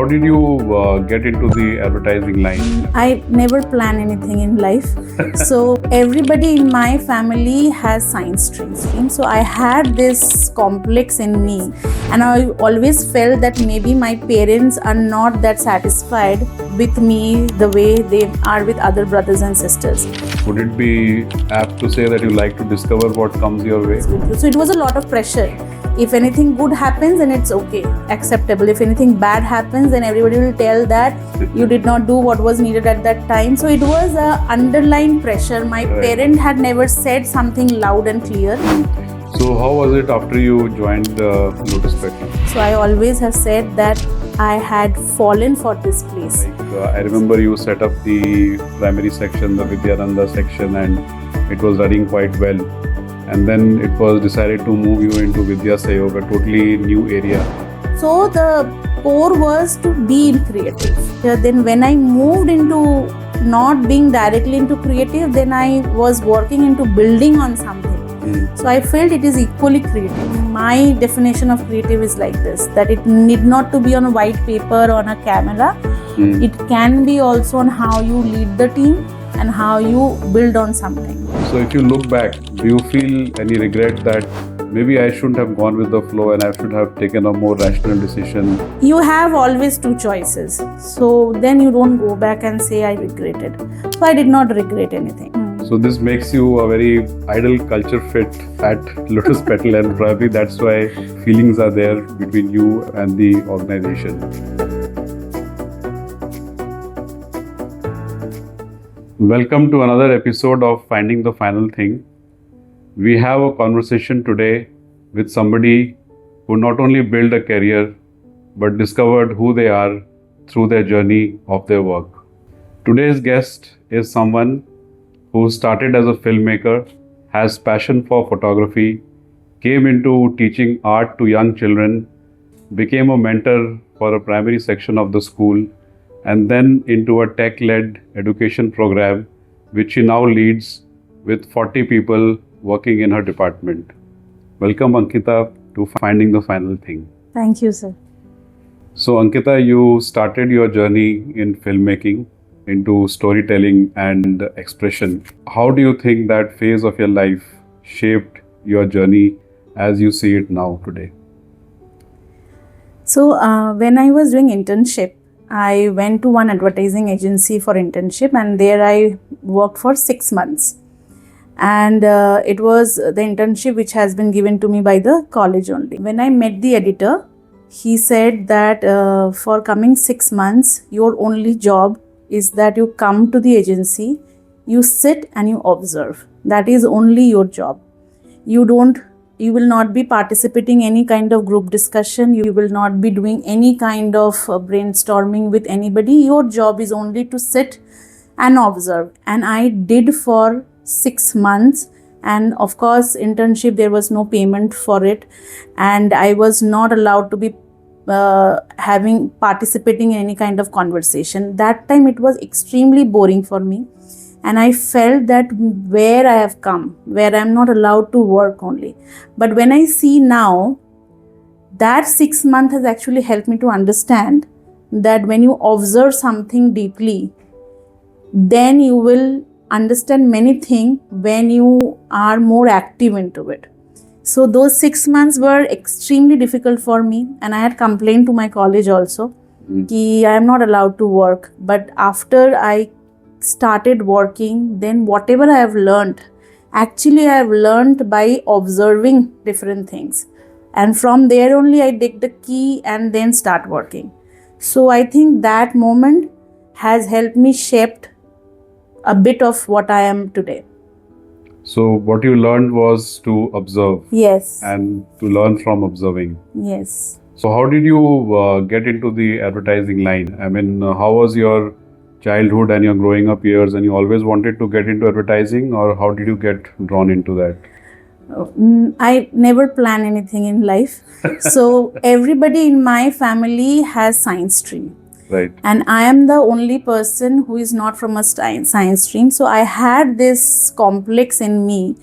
how did you get into the advertising line? I never plan anything in life. So everybody in my family has science stream. So I had this complex in me, and I always felt that maybe my parents are not that satisfied with me the way they are with other brothers and sisters. Would it be apt to say that you like to discover what comes your way? So it was a lot of pressure. If anything good happens, then it's okay, acceptable. If anything bad happens, then everybody will tell that you did not do what was needed at that time. So it was a underlying pressure. My parent had never said something loud and clear. So how was it after you joined Lotus Petal? So I always have said that I had fallen for this place. I remember you set up the primary section, the Vidyananda section, and it was running quite well. And then it was decided to move you into Vidya Sayog, a totally new area. So the core was to be in creative. Then when I moved into not being directly into creative, then I was working into building on something. So I felt it is equally creative. My definition of creative is like this, that it need not to be on a white paper or on a camera. It can be also on how you lead the team and how you build on something. So if you look back, do you feel any regret that maybe I shouldn't have gone with the flow and I should have taken a more rational decision? You have always two choices. So then you don't go back and say I regretted. So I did not regret anything. So this makes you a very ideal culture fit at Lotus Petal, and probably that's why feelings are there between you and the organization. Welcome to another episode of Finding the Final Thing. We have a conversation today with somebody who not only built a career but discovered who they are through their journey of their work. Today's guest is someone who started as a filmmaker, has passion for photography, came into teaching art to young children, became a mentor for a primary section of the school, and then into a tech-led education program which she now leads with 40 people working in her department. Welcome, Ankita, to Finding the Final Thing. Thank you, sir. So, Ankita, you started your journey in filmmaking into storytelling and expression. How do you think that phase of your life shaped your journey as you see it now today? So when I was doing internship, I went to one advertising agency for internship, and there I worked for 6 months. And it was the internship which has been given to me by the college only. When I met the editor, he said that for coming 6 months, your only job is that you come to the agency, you sit and you observe. That is only your job. You will not be participating in any kind of group discussion. You will not be doing any kind of brainstorming with anybody. Your job is only to sit and observe. And I did for 6 months. And of course, internship, there was no payment for it. And I was not allowed to be participating in any kind of conversation. That time it was extremely boring for me, and I felt that where I have come, where I am not allowed to work only. But when I see now, that 6 months has actually helped me to understand that when you observe something deeply, then you will understand many things when you are more active into it. So those 6 months were extremely difficult for me, and I had complained to my college also that I am not allowed to work. But after I started working, then whatever I have learned, actually I have learned by observing different things. And from there only I take the key and then start working. So I think that moment has helped me shape a bit of what I am today. So what you learned was to observe. Yes. And to learn from observing. Yes. So how did you get into the advertising line? I mean, how was your childhood and your growing up years, and you always wanted to get into advertising, or how did you get drawn into that? I never plan anything in life. So everybody in my family has science stream. Right. And I am the only person who is not from a science stream. So I had this complex in me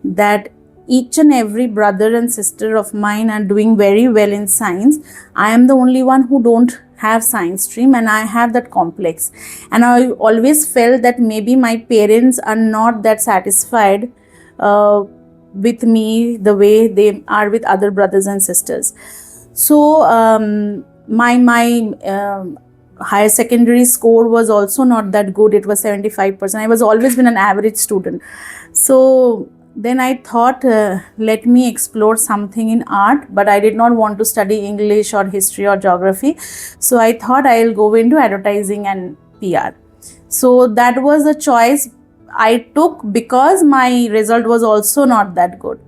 that each and every brother and sister of mine are doing very well in science. I am the only one who don't have science stream, and I have that complex, and I always felt that maybe my parents are not that satisfied with me the way they are with other brothers and sisters. So my higher secondary score was also not that good. It was 75%. I was always been an average student. So then I thought, let me explore something in art, but I did not want to study English or history or geography. So I thought I'll go into advertising and PR. So that was a choice I took because my result was also not that good.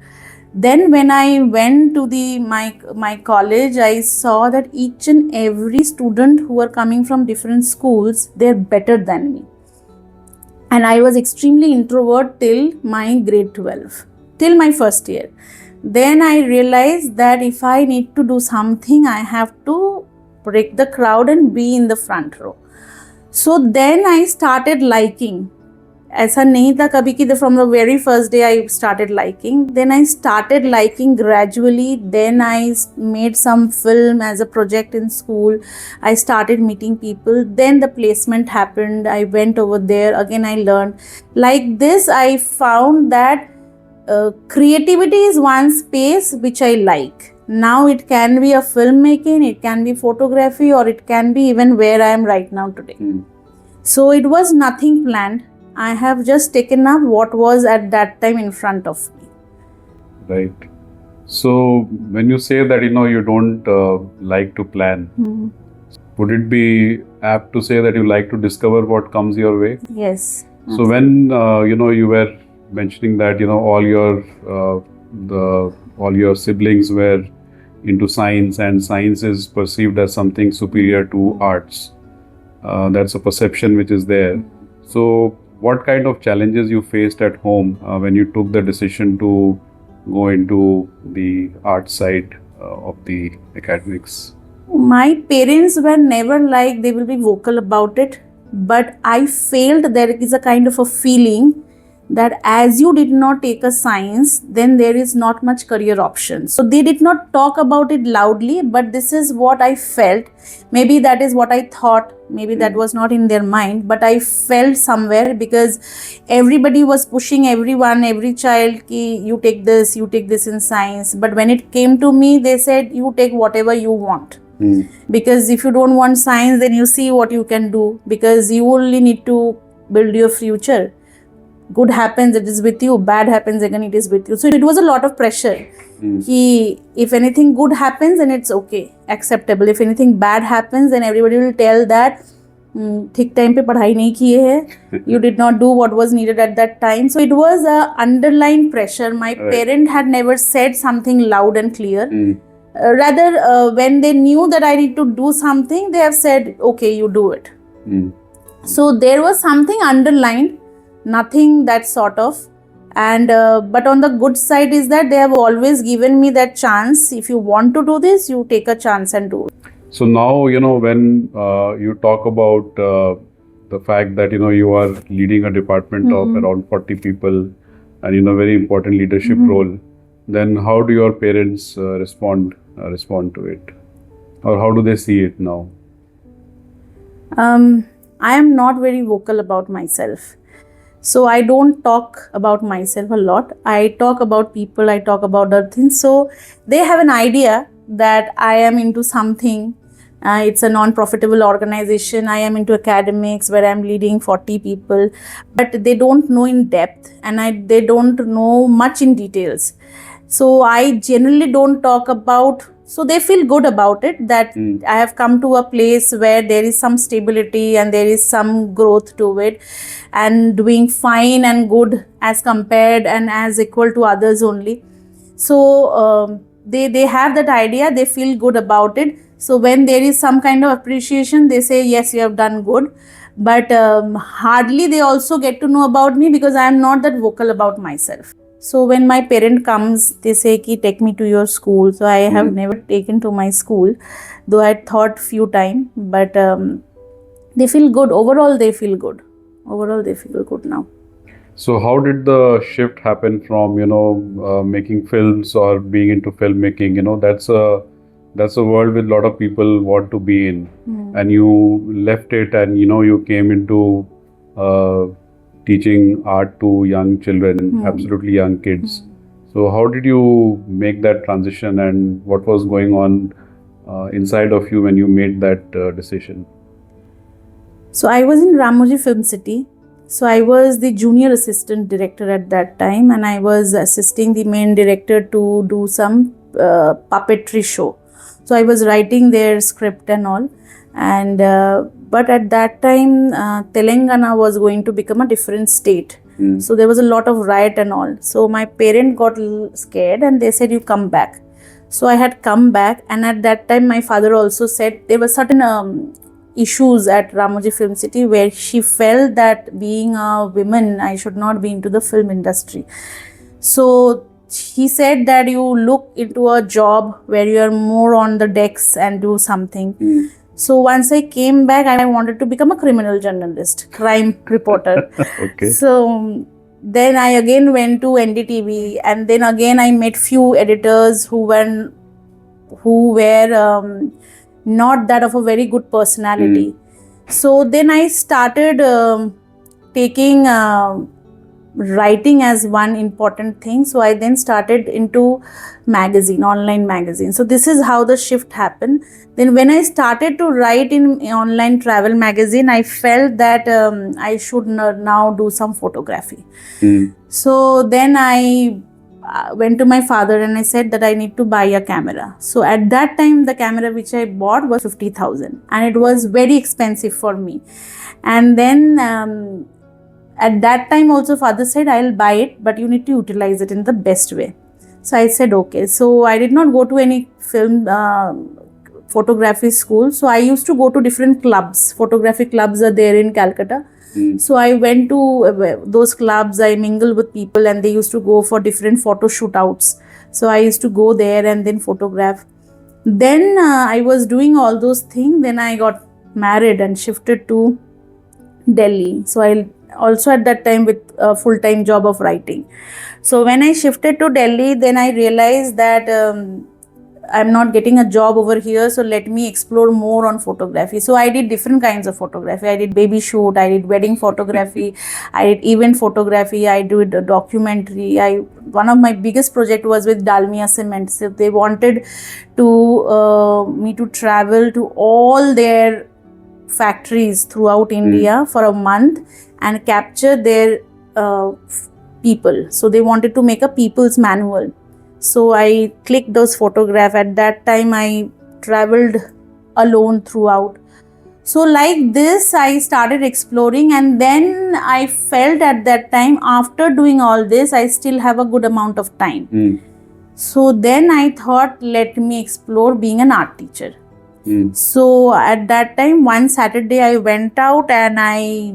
Then when I went to my college, I saw that each and every student who are coming from different schools, they're better than me. And I was extremely introvert till my grade 12, till my first year. Then I realized that if I need to do something, I have to break the crowd and be in the front row. So then I started liking. ऐसा नहीं था कभी कि from the very first day I started liking. Then I started liking gradually. Then I made some film as a project in school. I started meeting people. Then the placement happened. I went over there. Again I learned. Like this I found that creativity is one space which I like. Now it can be a filmmaking, it can be photography, or it can be even where I am right now today. So it was nothing planned. I have just taken up what was at that time in front of me. Right. So when you say that you don't like to plan, would it be apt to say that you like to discover what comes your way? Yes. So when you were mentioning that all your siblings were into science, and science is perceived as something superior to arts, that's a perception which is there. So what kind of challenges you faced at home when you took the decision to go into the art side of the academics? My parents were never like they will be vocal about it, but I felt there is a kind of a feeling that as you did not take a science, then there is not much career option. So they did not talk about it loudly, but this is what I felt. Maybe that is what I thought. Maybe that was not in their mind, but I felt somewhere because everybody was pushing everyone, every child, ki you take this in science. But when it came to me, they said, you take whatever you want. Because if you don't want science, then you see what you can do, because you only need to build your future. Good happens, it is with you. Bad happens, again, it is with you. So it was a lot of pressure. Ki if anything good happens, then it's okay, acceptable. If anything bad happens, then everybody will tell that ठीक time पे पढ़ाई नहीं किए है, you did not do what was needed at that time. So it was a underlying pressure. My parent had never said something loud and clear. Rather, when they knew that I need to do something, they have said, okay, you do it. So there was something underlined, nothing that sort of. And but on the good side is that they have always given me that chance. If you want to do this, you take a chance and do it. So now, when you talk about the fact that, you are leading a department of around 40 people and, very important leadership role, then how do your parents respond to it? Or how do they see it now? I am not very vocal about myself. So I don't talk about myself a lot. I talk about people, I talk about other things. So they have an idea that I am into something. It's a non-profitable organization. I am into academics where I'm leading 40 people. But they don't know in depth, and they don't know much in details. So I generally don't talk about. So they feel good about it that I have come to a place where there is some stability and there is some growth to it, and doing fine and good as compared and as equal to others only. So they have that idea, they feel good about it. So when there is some kind of appreciation, they say, yes, you have done good. But hardly they also get to know about me because I am not that vocal about myself. So when my parent comes, they say, ki, take me to your school. So I have never taken to my school, though I thought few times. But they feel good. Overall, they feel good. They feel good now. So how did the shift happen from, making films or being into filmmaking? That's a that's a world with a lot of people want to be in, Hmm. and you left it, and you came into uh, teaching art to young children, absolutely young kids. So how did you make that transition, and what was going on inside of you when you made that decision? So I was in Ramoji Film City. So I was the junior assistant director at that time, and I was assisting the main director to do some puppetry show. So I was writing their script and all. And but at that time, Telangana was going to become a different state. So there was a lot of riot and all. So my parent got a little scared, and they said, "You come back." So I had come back, and at that time, my father also said there were certain issues at Ramoji Film City where she felt that being a woman, I should not be into the film industry. So he said that you look into a job where you are more on the decks and do something. So once I came back, I wanted to become a criminal journalist, crime reporter. Okay. So then I again went to NDTV, and then again I met few editors who were not that of a very good personality. So then I started taking writing as one important thing. So I then started into online magazine. So this is how the shift happened. Then when I started to write in online travel magazine, I felt that I should now do some photography. So then I went to my father and I said that I need to buy a camera. So at that time, the camera which I bought was 50,000, and it was very expensive for me. And then at that time also, father said, "I'll buy it, but you need to utilize it in the best way." So I said, okay. So I did not go to any film photography school. So I used to go to different clubs. Photography clubs are there in Calcutta. So I went to those clubs, I mingled with people, and they used to go for different photo shootouts. So I used to go there and then photograph. Then I was doing all those things. Then I got married and shifted to Delhi. So I also at that time with a full-time job of writing. So when I shifted to Delhi, then I realized that I'm not getting a job over here, so let me explore more on photography. So I did different kinds of photography. I did baby shoot, I did wedding photography, I did event photography, I did a documentary. One of my biggest project was with Dalmia Cement. So they wanted to me to travel to all their factories throughout India for a month and capture their people. So they wanted to make a people's manual. So I clicked those photographs. At that time, I traveled alone throughout. So like this, I started exploring, and then I felt at that time, after doing all this, I still have a good amount of time. So then I thought, let me explore being an art teacher. So at that time, one Saturday, I went out and I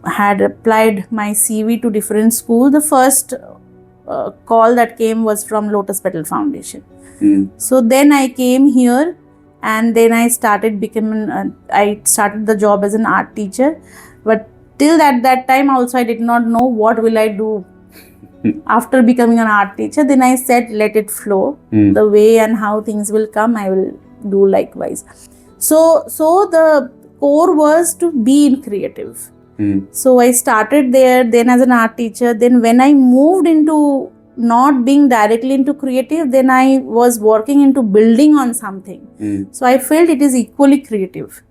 had applied my CV to different schools. The first call that came was from Lotus Petal Foundation. So then I came here, and then I started I started the job as an art teacher. But till that time also, I did not know what will I do after becoming an art teacher. Then I said, let it flow. The way and how things will come, I will do likewise. So the core was to be in creative. So I started there, then as an art teacher. Then when I moved into not being directly into creative, then I was working into building on something. So I felt it is equally creative.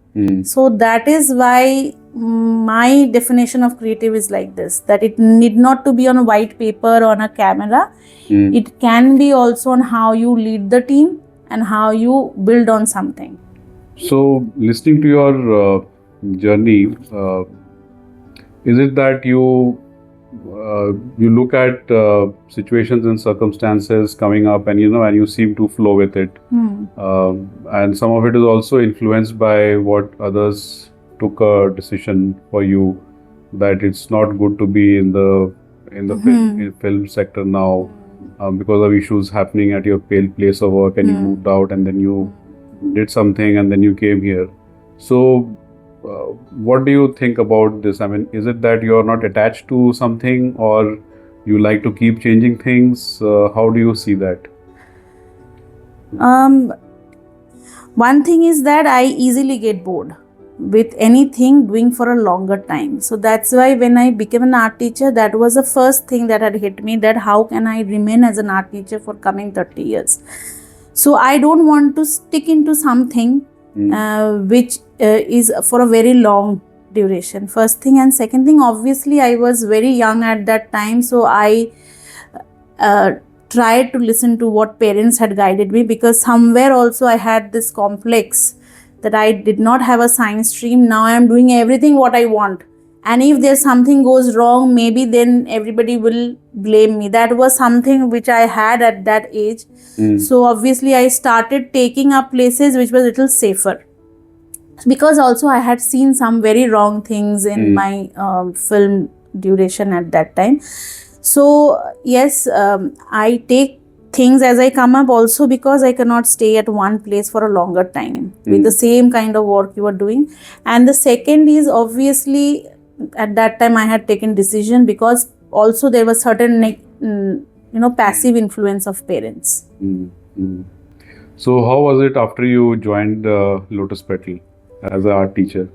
So that is why my definition of creative is like this, that it need not to be on a white paper or on a camera. It can be also on how you lead the team and how you build on something. So listening to your journey, is it that you look at situations and circumstances coming up, and and you seem to flow with it, and some of it is also influenced by what others took a decision for you, that it's not good to be in the film sector now because of issues happening at your place of work, and you moved out, and then you did something, and then you came here. So what do you think about this? I mean, is it that you're not attached to something, or you like to keep changing things? How do you see that? Um, One thing is that I easily get bored with anything doing for a longer time. So that's why when I became an art teacher, that was the first thing that had hit me, that how can I remain as an art teacher for coming 30 years. So I don't want to stick into something which is for a very long duration. First thing, and second thing, obviously I was very young at that time, so I tried to listen to what parents had guided me, because somewhere also I had this complex that I did not have a science stream. Now I am doing everything what I want, and if there's something goes wrong, maybe then everybody will blame me. That was something which I had at that age. So obviously I started taking up places which were little safer, because also I had seen some very wrong things in my film duration at that time. So yes, I take things as I come up, also because I cannot stay at one place for a longer time with the same kind of work you are doing. And the second is, obviously at that time I had taken decision, because also there was certain passive influence of parents. So how was it after you joined Lotus Petal as an art teacher?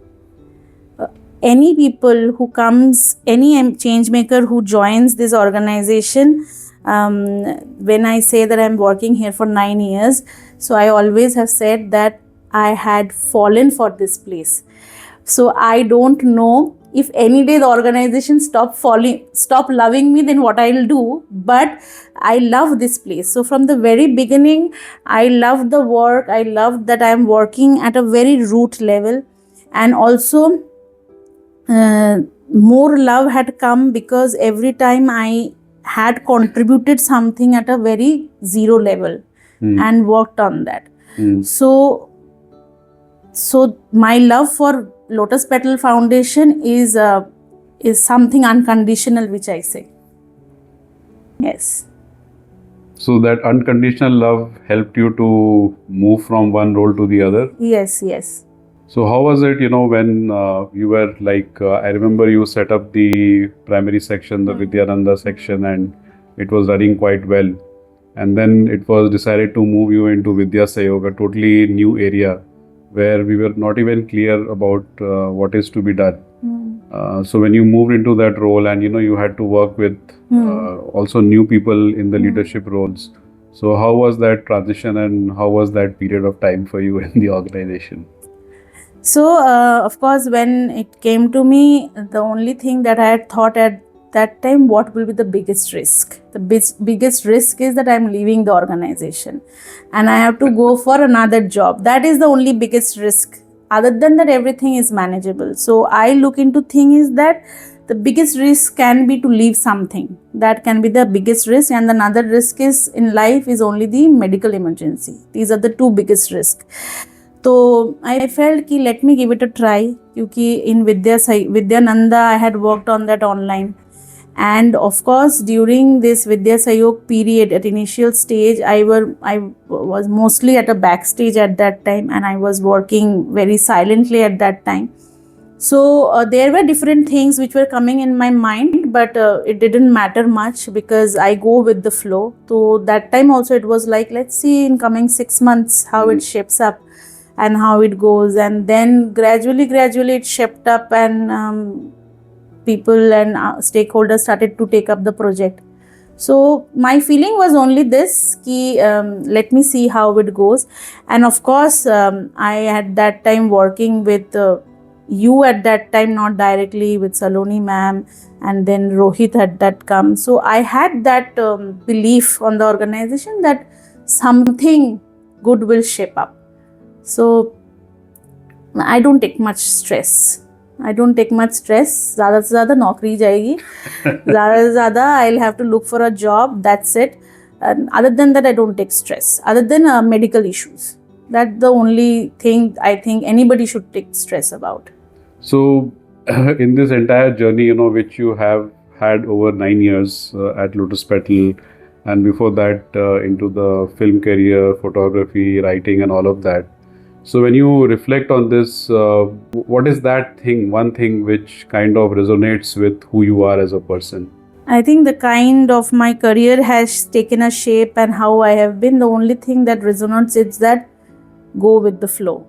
Any people who comes, any changemaker who joins this organization, when I say that I'm working here for 9 years, so I always have said that I had fallen for this place. So I don't know if any day the organization stop loving me, then what I'll do, but I love this place. So from the very beginning, I loved the work. I loved that I'm working at a very root level, and also more love had come because every time I had contributed something at a very zero level and worked on that. So my love for Lotus Petal Foundation is something unconditional, which I say. Yes. So that unconditional love helped you to move from one role to the other? Yes, yes. So how was it, when you were I remember you set up the primary section, the Vidyananda section, and it was running quite well. And then it was decided to move you into Vidya Sayog, a totally new area where we were not even clear about what is to be done. So when you moved into that role and, you had to work with also new people in the leadership roles. So how was that transition and how was that period of time for you in the organization? So, of course, when it came to me, the only thing that I had thought at that time, what will be the biggest risk? The biggest risk is that I'm leaving the organization and I have to go for another job. That is the only biggest risk. Other than that, everything is manageable. So, I look into thing is that the biggest risk can be to leave something. That can be the biggest risk, and another risk is in life is only the medical emergency. These are the two biggest risks. So I felt कि let me give it a try, क्योंकि in Vidyananda I had worked on that online, and of course during this Vidya Sayog period at initial stage I was mostly at a backstage at that time, and I was working very silently at that time. So there were different things which were coming in my mind, but it didn't matter much because I go with the flow. So that time also it was like, let's see in coming 6 months how it shapes up and how it goes. And then gradually it shaped up, and people and stakeholders started to take up the project. So my feeling was only this, let me see how it goes. And of course, I had that time working with you at that time, not directly with Saloni ma'am, and then Rohit had that come. So I had that belief on the organization that something good will shape up. So I don't take much stress. ज़्यादा से ज़्यादा नौकरी जाएगी. ज़्यादा से ज़्यादा I'll have to look for a job. That's it. And other than that, I don't take stress. Other than medical issues, that's the only thing I think anybody should take stress about. So, in this entire journey, which you have had over 9 years at Lotus Petal, and before that into the film career, photography, writing, and all of that. So, when you reflect on this, what is that thing, one thing which kind of resonates with who you are as a person? I think the kind of my career has taken a shape and how I have been. The only thing that resonates is that go with the flow.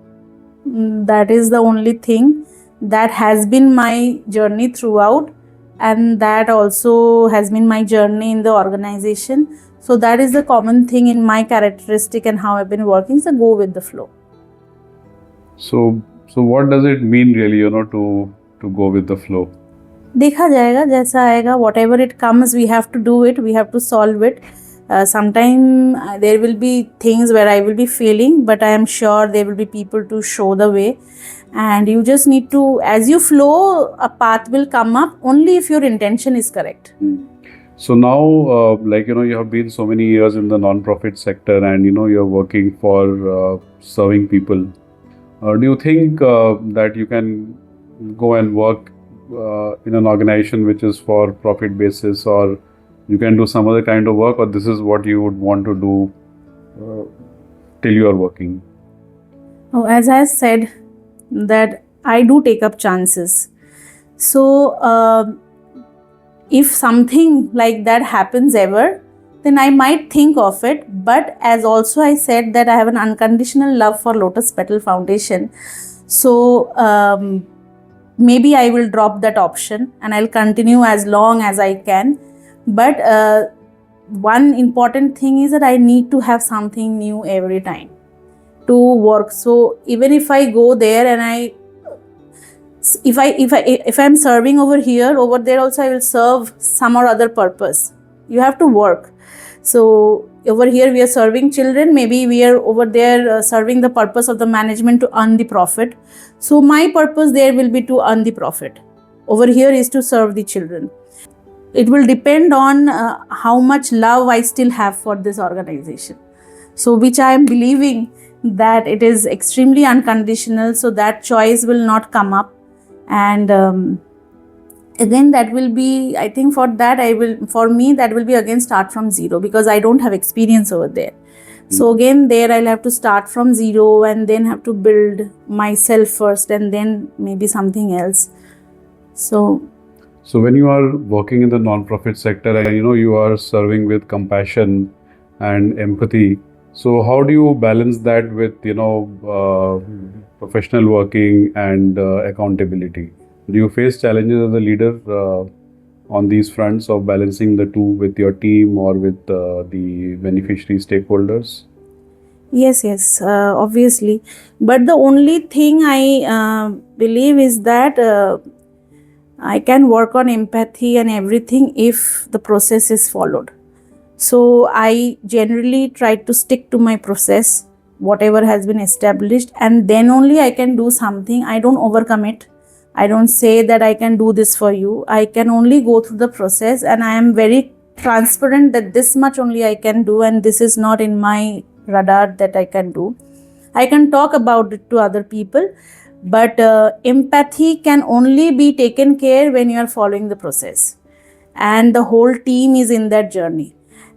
That is the only thing that has been my journey throughout, and that also has been my journey in the organization. So that is the common thing in my characteristic and how I've been working. So go with the flow. So what does it mean really, to go with the flow? देखा जाएगा जैसा आएगा, whatever it comes, we have to do it, we have to solve it. Sometime there will be things where I will be failing, but I am sure there will be people to show the way, and you just need to, as you flow, a path will come up only if your intention is correct. So now, you have been so many years in the non-profit sector, and you're working for serving people. Do you think that you can go and work in an organization which is for profit basis, or you can do some other kind of work, or this is what you would want to do till you are working? Oh, as I said, that I do take up chances. So if something like that happens ever, then I might think of it. But as also I said that I have an unconditional love for Lotus Petal Foundation. So maybe I will drop that option and I'll continue as long as I can. But one important thing is that I need to have something new every time to work. So even if I go there and if I'm serving over here, over there also I will serve some or other purpose. You have to work. So over here we are serving children, maybe we are over there serving the purpose of the management to earn the profit. So my purpose there will be to earn the profit. Over here is to serve the children. It will depend on how much love I still have for this organization. So which I am believing that it is extremely unconditional, so that choice will not come up. And again, that will be, I think for me that will be again start from zero, because I don't have experience over there. So again there I'll have to start from zero and then have to build myself first and then maybe something else. So when you are working in the non-profit sector and you are serving with compassion and empathy, so how do you balance that with professional working and accountability? Do you face challenges as a leader on these fronts of balancing the two with your team or with the beneficiary stakeholders? Yes, obviously. But the only thing I believe is that I can work on empathy and everything if the process is followed. So I generally try to stick to my process, whatever has been established, and then only I can do something. I don't overcommit. I don't say that I can do this for you. I can only go through the process, and I am very transparent that this much only I can do and this is not in my radar that I can do. I can talk about it to other people, but empathy can only be taken care when you are following the process and the whole team is in that journey.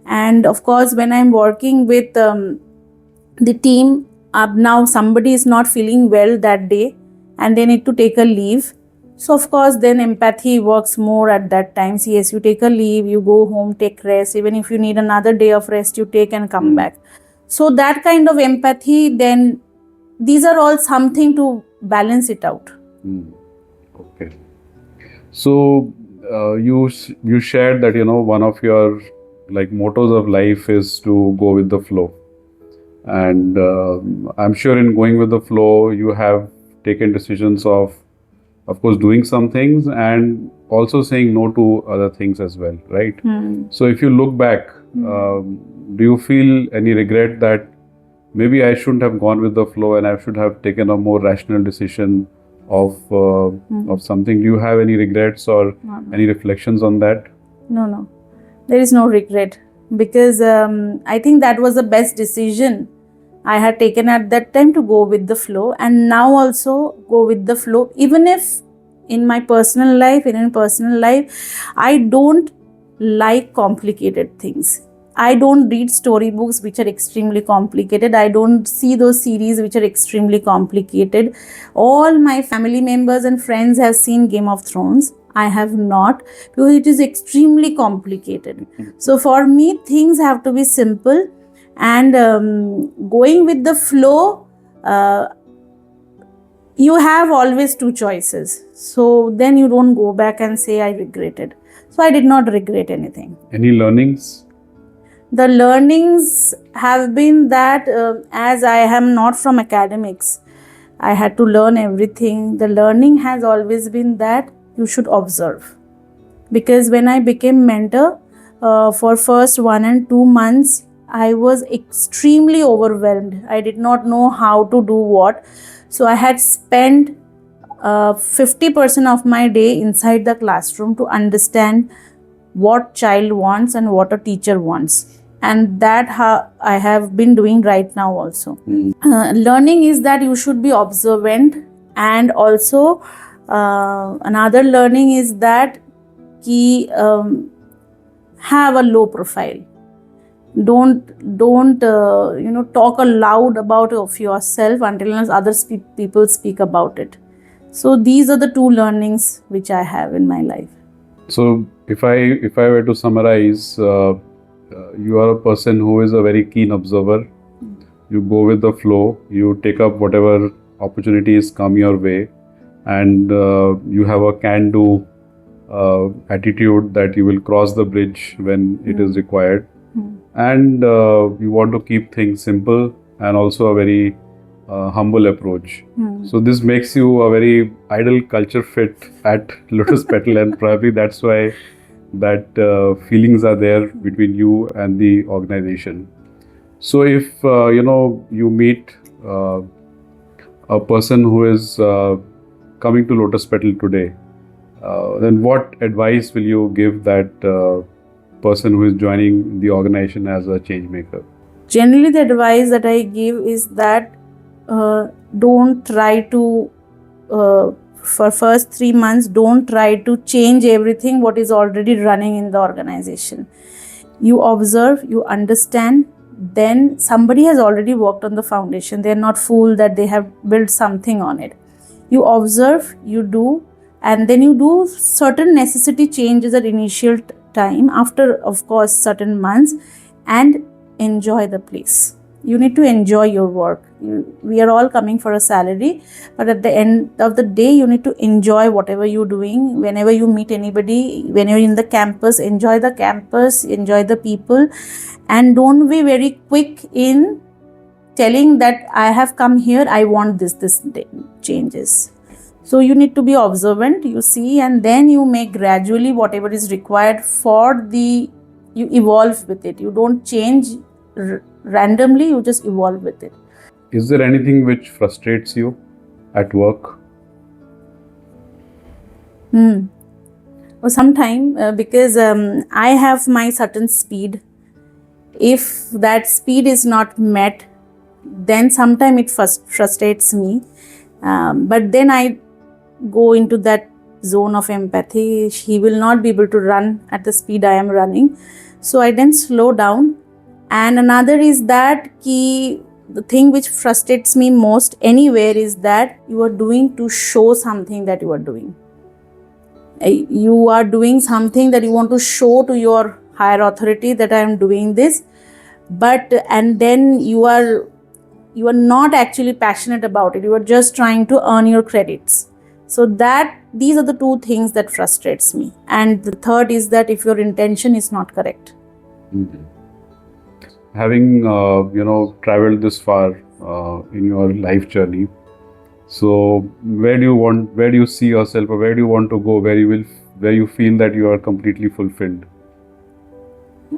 And of course, when I'm working with the team, now somebody is not feeling well that day and they need to take a leave. So of course, then empathy works more at that time. So yes, you take a leave, you go home, take rest. Even if you need another day of rest, you take and come back. So that kind of empathy, then these are all something to balance it out. Okay. So you shared that one of your mottos of life is to go with the flow, and I'm sure in going with the flow you have taken decisions of course doing some things and also saying no to other things as well, right? So if you look back, do you feel any regret that maybe I shouldn't have gone with the flow and I should have taken a more rational decision of something? Do you have any regrets or any reflections on that? No. There is no regret, because I think that was the best decision I had taken at that time, to go with the flow, and now also go with the flow. Even if in my personal life, I don't like complicated things. I don't read storybooks which are extremely complicated. I don't see those series which are extremely complicated. All my family members and friends have seen Game of Thrones. I have not, because it is extremely complicated. So for me, things have to be simple, and going with the flow. You have always two choices. So then you don't go back and say, I regretted. So I did not regret anything. Any learnings? The learnings have been that as I am not from academics, I had to learn everything. The learning has always been that you should observe. Because when I became mentor, for first 1 and 2 months, I was extremely overwhelmed. I did not know how to do what. So I had spent 50% of my day inside the classroom to understand what child wants and what a teacher wants. And that I have been doing right now also. Learning is that you should be observant, and also another learning is that have a low profile. Don't talk aloud about of yourself until other people speak about it. So these are the two learnings which I have in my life. So if I were to summarize, you are a person who is a very keen observer. You go with the flow. You take up whatever opportunities come your way, and you have a can-do attitude that you will cross the bridge when it is required. And you want to keep things simple, and also a very humble approach. So this makes you a very ideal culture fit at Lotus Petal, and probably that's why that feelings are there between you and the organization. So if you meet a person who is coming to Lotus Petal today, then what advice will you give that person who is joining the organization as a change maker? Generally, the advice that I give is that don't try to, for first 3 months, don't try to change everything what is already running in the organization. You observe, you understand, then somebody has already worked on the foundation. They are not fooled that they have built something on it. You observe, you do, and then you do certain necessity changes at initial time, after of course certain months, and enjoy the place. You need to enjoy your work. We are all coming for a salary, but at the end of the day, you need to enjoy whatever you're doing. Whenever you meet anybody, when you're in the campus, enjoy the campus, enjoy the people, and don't be very quick in telling that I have come here, I want this changes. So you need to be observant, you see, and then you make gradually whatever is required you evolve with it. You don't change randomly, you just evolve with it. Is there anything which frustrates you at work? Or sometime because I have my certain speed. If that speed is not met, then sometime it frustrates me. But then I go into that zone of empathy. He will not be able to run at the speed I am running. So I then slow down. And another is that the thing which frustrates me most anywhere is that you are doing to show something that you are doing. You are doing something that you want to show to your higher authority that I am doing this, and then you are not actually passionate about it. You are just trying to earn your credits. So these are the two things that frustrates me. And the third is that if your intention is not correct. Mm-hmm. Having traveled this far in your life journey, so where do you see yourself, or where do you want to go, where you feel that you are completely fulfilled?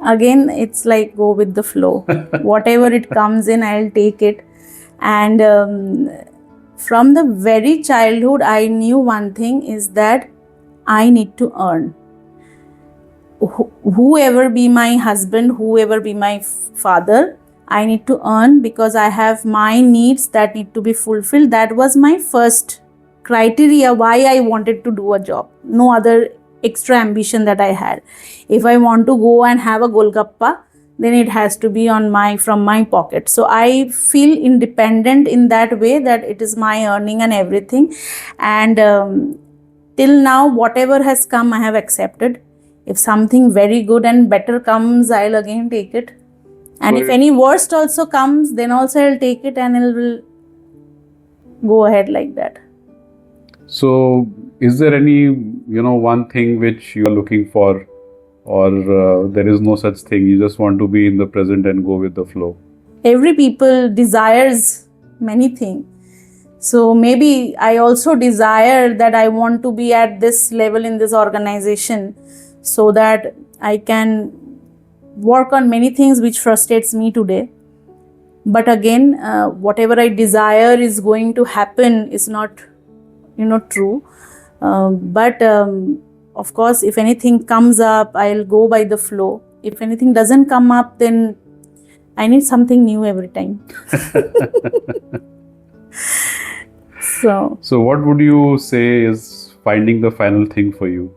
Again, it's like go with the flow. Whatever it comes in, I'll take it. And from the very childhood, I knew one thing is that I need to earn. Whoever be my husband, whoever be my father, I need to earn because I have my needs that need to be fulfilled. That was my first criteria why I wanted to do a job. No other extra ambition that I had. If I want to go and have a golgappa, then it has to be from my pocket. So I feel independent in that way, that it is my earning and everything. And till now, whatever has come, I have accepted. If something very good and better comes, I'll again take it. And if any worst also comes, then also I'll take it and it will go ahead like that. So, is there any, one thing which you are looking for, or there is no such thing? You just want to be in the present and go with the flow? Every people desires many things. So maybe I also desire that I want to be at this level in this organization so that I can work on many things which frustrates me today. But again, whatever I desire is going to happen is not, true. But of course, if anything comes up, I'll go by the flow. If anything doesn't come up, then I need something new every time. So what would you say is finding the final thing for you?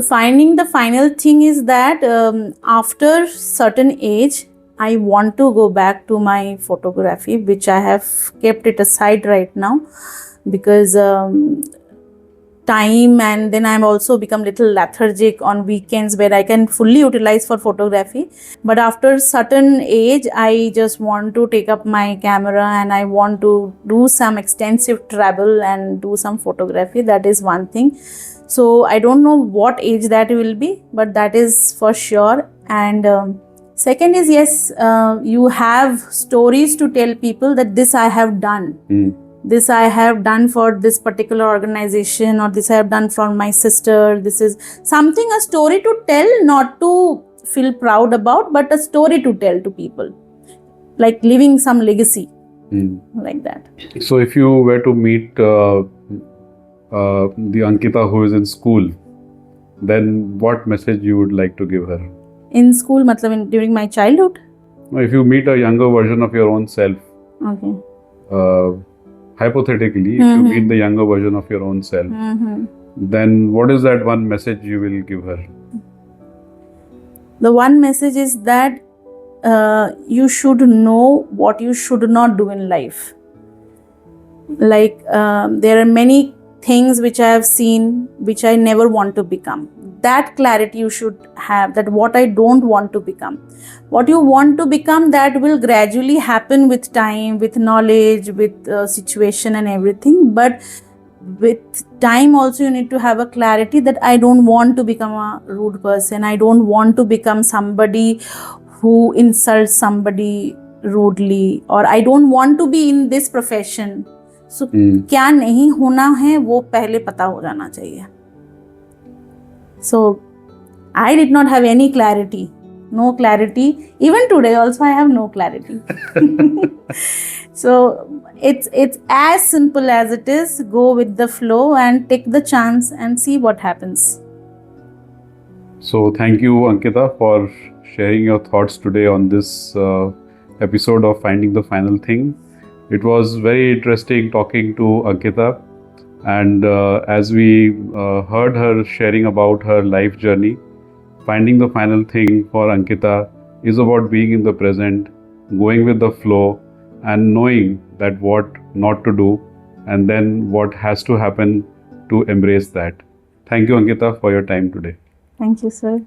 Finding the final thing is that after certain age, I want to go back to my photography, which I have kept it aside right now because time, and then I'm also become little lethargic on weekends where I can fully utilize for photography. But after certain age, I just want to take up my camera and I want to do some extensive travel and do some photography. That is one thing. So I don't know what age that will be, but that is for sure. And second is, yes, you have stories to tell people that this I have done. This I have done for this particular organization, or this I have done for my sister. This is something, a story to tell, not to feel proud about, but a story to tell to people, like leaving some legacy, like that. So if you were to meet the Ankita who is in school, then what message you would like to give her? In school, during my childhood? If you meet a younger version of your own self, okay. Hypothetically, if you meet the younger version of your own self, then what is that one message you will give her? The one message is that you should know what you should not do in life. Like there are many things which I have seen which I never want to become. That clarity you should have, that what I don't want to become. What you want to become, that will gradually happen with time, with knowledge, with situation and everything. But with time also you need to have a clarity that I don't want to become a rude person. I don't want to become somebody who insults somebody rudely, or I don't want to be in this profession. So क्या नहीं होना है वो पहले पता हो जाना चाहिए. So I did not have any clarity. No clarity. Even today also I have no clarity. So it's as simple as it is. Go with the flow and take the chance and see what happens. So thank you, Ankita, for sharing your thoughts today on this episode of Finding the Final Thing. It was very interesting talking to Ankita. And as we heard her sharing about her life journey, finding the final thing for Ankita is about being in the present, going with the flow, and knowing that what not to do, and then what has to happen to embrace that. Thank you, Ankita, for your time today. Thank you, sir.